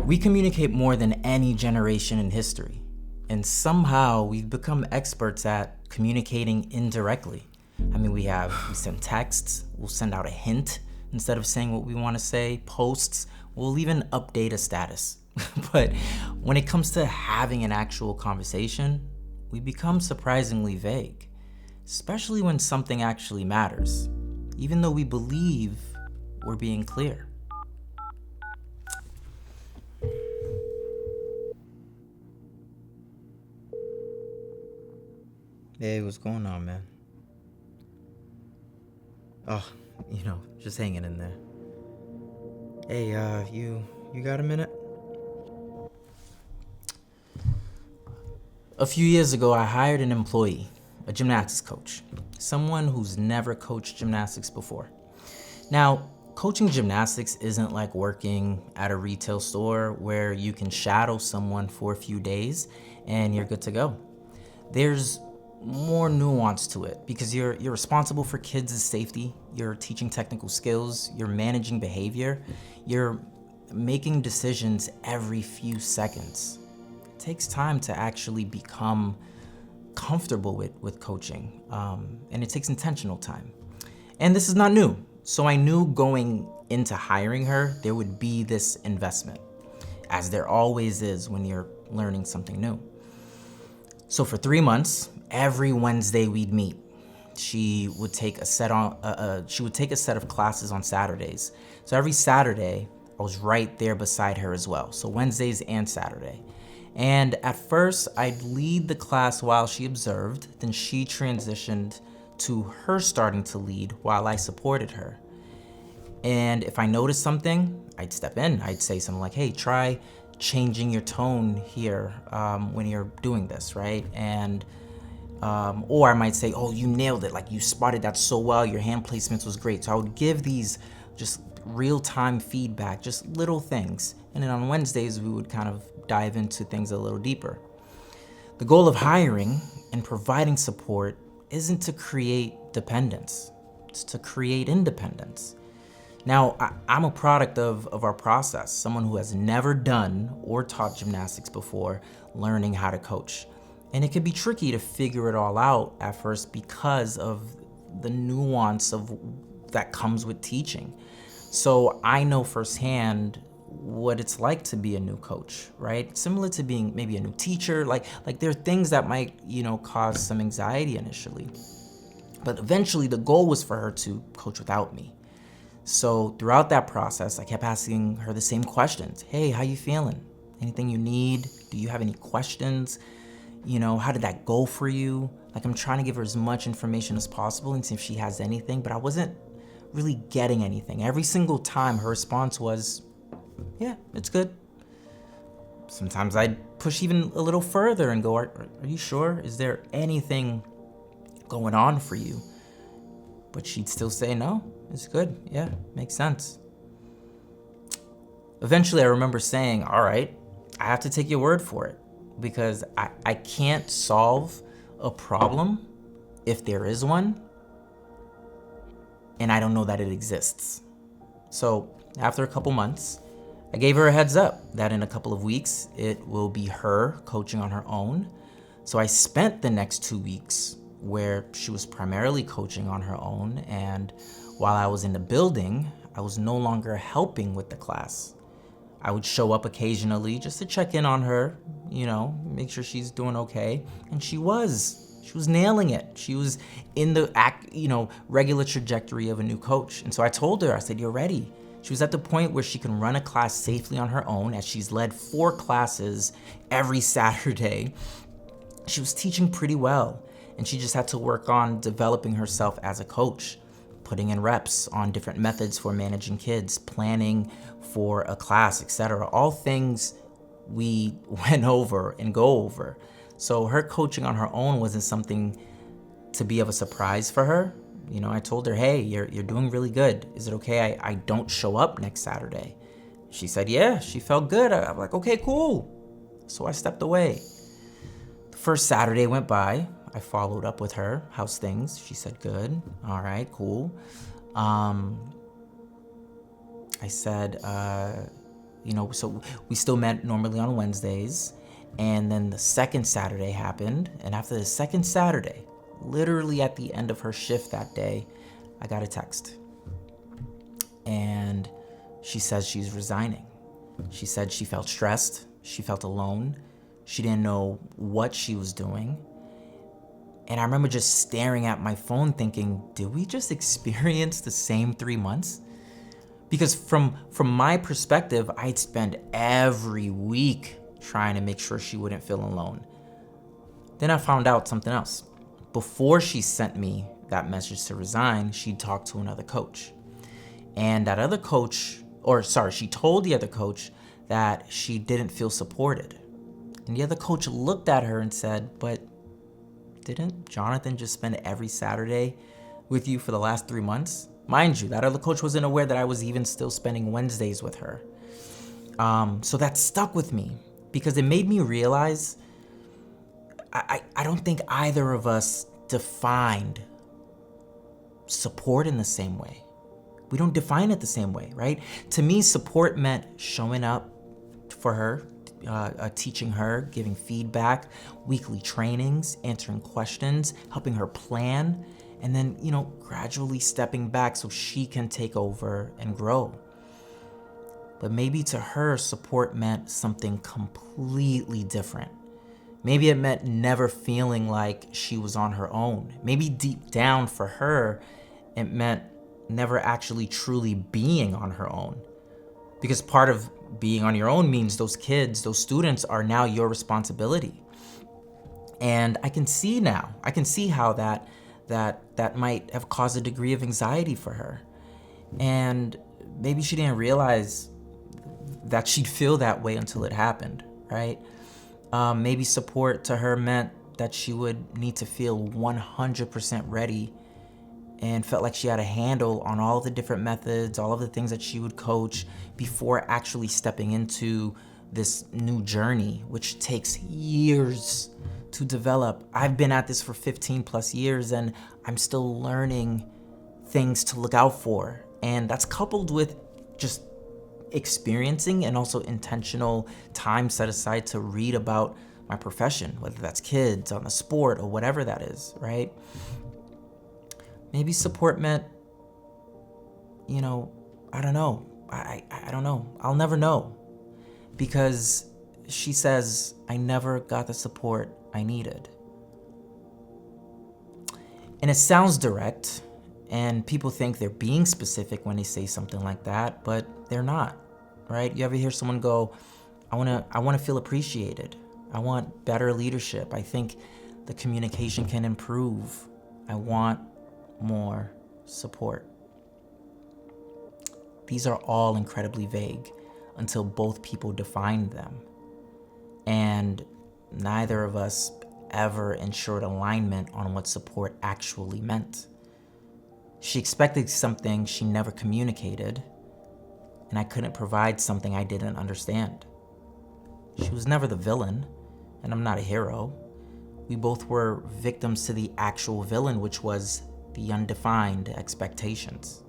We communicate more than any generation in history, and somehow we've become experts at communicating indirectly. We send texts, we'll send out a hint instead of saying what we want to say, posts, we'll even update a status. But when it comes to having an actual conversation, we become surprisingly vague, especially when something actually matters, even though we believe we're being clear. Hey, what's going on, man? Oh, just hanging in there. Hey, you got a minute? A few years ago, I hired an employee, a gymnastics coach, someone who's never coached gymnastics before. Now, coaching gymnastics isn't like working at a retail store where you can shadow someone for a few days and you're good to go. There's more nuance to it because you're responsible for kids' safety, you're teaching technical skills, you're managing behavior, you're making decisions every few seconds. It takes time to actually become comfortable with coaching, and it takes intentional time. And this is not new, so I knew going into hiring her, there would be this investment, as there always is when you're learning something new. So for 3 months, every Wednesday we'd meet. She would take a set of classes on Saturdays. So every Saturday, I was right there beside her as well. So Wednesdays and Saturday. And at first, I'd lead the class while she observed. Then she transitioned to her starting to lead while I supported her. And if I noticed something, I'd step in. I'd say something like, hey, try changing your tone here when you're doing this, right? And or I might say, oh, you nailed it, like you spotted that so well, your hand placements was great. So I would give these just real-time feedback, just little things. And then on Wednesdays, we would kind of dive into things a little deeper. The goal of hiring and providing support isn't to create dependence, it's to create independence. Now, I'm a product of our process, someone who has never done or taught gymnastics before, learning how to coach. And it can be tricky to figure it all out at first because of the nuance of that comes with teaching. So I know firsthand what it's like to be a new coach, right? Similar to being maybe a new teacher, like there are things that might, cause some anxiety initially. But eventually the goal was for her to coach without me. So throughout that process, I kept asking her the same questions. Hey, how you feeling? Anything you need? Do you have any questions? How did that go for you? Like, I'm trying to give her as much information as possible and see if she has anything, but I wasn't really getting anything. Every single time her response was, yeah, it's good. Sometimes I'd push even a little further and go, are you sure? Is there anything going on for you? But she'd still say, no, it's good. Yeah, makes sense. Eventually, I remember saying, all right, I have to take your word for it because I can't solve a problem if there is one, and I don't know that it exists. So after a couple months, I gave her a heads up that in a couple of weeks, it will be her coaching on her own. So I spent the next 2 weeks where she was primarily coaching on her own, and while I was in the building, I was no longer helping with the class. I would show up occasionally just to check in on her, make sure she's doing okay, and she was nailing it. She was in the regular trajectory of a new coach. And so I told her, I said, you're ready. She was at the point where she can run a class safely on her own, as she's led 4 classes every Saturday. She was teaching pretty well, and she just had to work on developing herself as a coach, putting in reps on different methods for managing kids, planning for a class, etc. All things we went over and go over. So her coaching on her own wasn't something to be of a surprise for her. I told her, hey, you're doing really good. Is it okay I don't show up next Saturday? She said, yeah, she felt good. I'm like, okay, cool. So I stepped away. The first Saturday went by. I followed up with her. How's things? She said, good. All right, cool. I said, So we still met normally on Wednesdays. And then the second Saturday happened. And after the second Saturday, literally at the end of her shift that day, I got a text. And she says she's resigning. She said she felt stressed. She felt alone. She didn't know what she was doing. And I remember just staring at my phone thinking, did we just experience the same 3 months? Because from my perspective, I'd spend every week trying to make sure she wouldn't feel alone. Then I found out something else. Before she sent me that message to resign, she talked to another coach. And that other coach, she told the other coach that she didn't feel supported. And the other coach looked at her and said, but didn't Jonathan just spend every Saturday with you for the last 3 months? Mind you, that other coach wasn't aware that I was even still spending Wednesdays with her. So that stuck with me because it made me realize I don't think either of us defined support in the same way. We don't define it the same way, right? To me, support meant showing up for her, teaching her, giving feedback, weekly trainings, answering questions, helping her plan, and then, gradually stepping back so she can take over and grow. But maybe to her, support meant something completely different. Maybe it meant never feeling like she was on her own. Maybe deep down for her, it meant never actually truly being on her own. Because part of being on your own means those kids, those students are now your responsibility. And I can see how that might have caused a degree of anxiety for her. And maybe she didn't realize that she'd feel that way until it happened, right? Maybe support to her meant that she would need to feel 100% ready and felt like she had a handle on all the different methods, all of the things that she would coach before actually stepping into this new journey, which takes years to develop. I've been at this for 15 plus years and I'm still learning things to look out for. And that's coupled with just experiencing and also intentional time set aside to read about my profession, whether that's kids, on the sport, or whatever that is, right? Maybe support meant, I don't know. I don't know. I'll never know. Because she says, I never got the support I needed. And it sounds direct, and people think they're being specific when they say something like that, but they're not, right? You ever hear someone go, I want to feel appreciated. I want better leadership. I think the communication can improve. I want more support. These are all incredibly vague until both people define them. And neither of us ever ensured alignment on what support actually meant. She expected something she never communicated, and I couldn't provide something I didn't understand. She was never the villain, and I'm not a hero. We both were victims to the actual villain, which was the undefined expectations.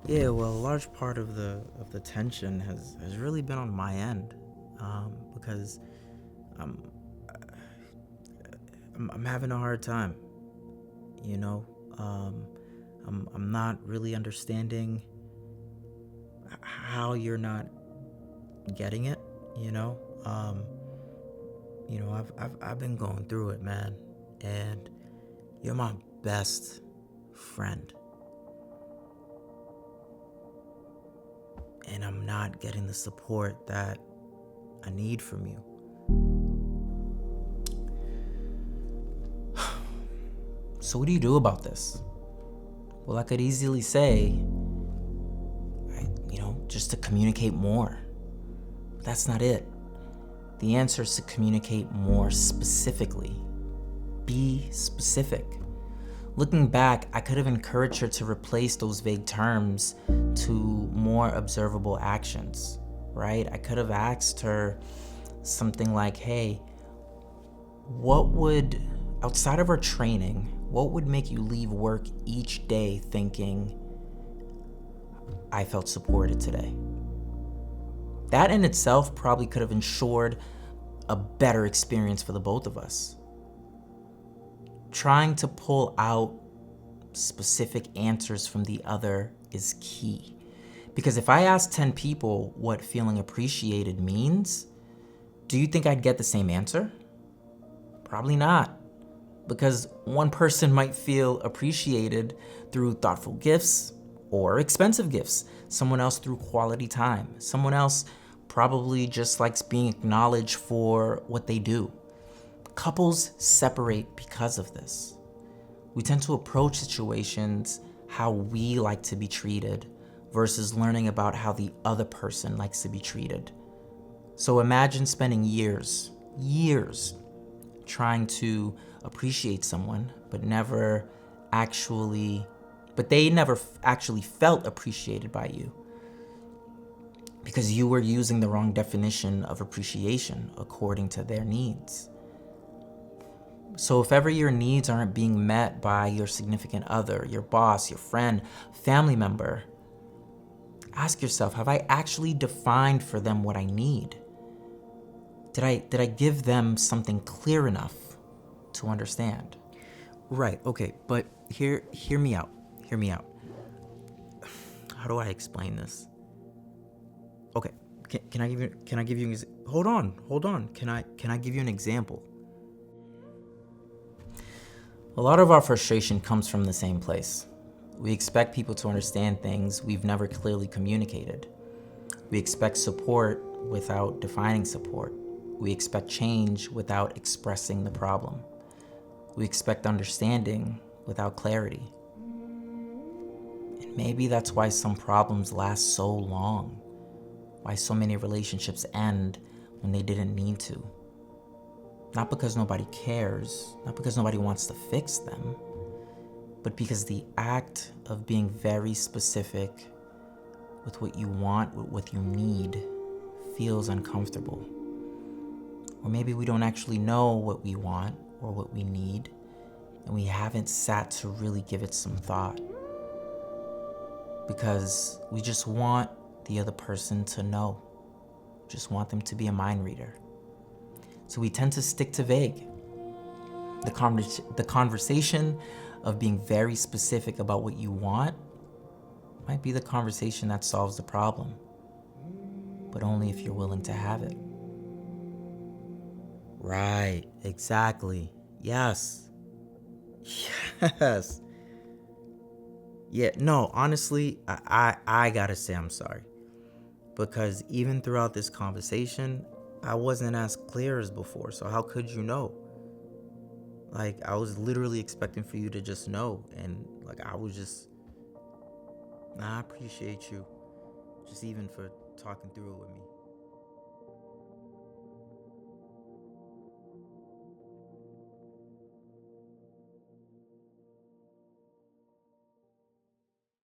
Yeah, well, a large part of the tension has really been on my end, because I'm having a hard time. I'm not really understanding how you're not getting it. I've been going through it, man, and you're my best friend. And I'm not getting the support that I need from you. So what do you do about this? Well, I could easily say, just to communicate more. But that's not it. The answer is to communicate more specifically. Be specific. Looking back, I could have encouraged her to replace those vague terms to more observable actions, right? I could have asked her something like, hey, outside of our training, what would make you leave work each day thinking, I felt supported today? That in itself probably could have ensured a better experience for the both of us. Trying to pull out specific answers from the other is key. Because if I ask 10 people what feeling appreciated means, do you think I'd get the same answer? Probably not. Because one person might feel appreciated through thoughtful gifts or expensive gifts. Someone else through quality time. Someone else probably just likes being acknowledged for what they do. Couples separate because of this. We tend to approach situations how we like to be treated versus learning about how the other person likes to be treated. So imagine spending years trying to appreciate someone, but they never actually felt appreciated by you because you were using the wrong definition of appreciation according to their needs. So if ever your needs aren't being met by your significant other, your boss, your friend, family member, ask yourself, have I actually defined for them what I need? Did I give them something clear enough to understand? Right, okay, but hear me out. Hear me out. How do I explain this? Okay, can I give you hold on. Can I give you an example? A lot of our frustration comes from the same place. We expect people to understand things we've never clearly communicated. We expect support without defining support. We expect change without expressing the problem. We expect understanding without clarity. And maybe that's why some problems last so long, why so many relationships end when they didn't need to. Not because nobody cares, not because nobody wants to fix them, but because the act of being very specific with what you want, with what you need, feels uncomfortable. Or maybe we don't actually know what we want or what we need, and we haven't sat to really give it some thought. Because we just want the other person to know, just want them to be a mind reader. So we tend to stick to vague. The conversation of being very specific about what you want might be the conversation that solves the problem, but only if you're willing to have it. Right, exactly. Yes. Yes. Yeah, no, honestly, I gotta say I'm sorry. Because even throughout this conversation, I wasn't as clear as before, so how could you know? Like, I was literally expecting for you to just know, and like, I appreciate you, just even for talking through it with me.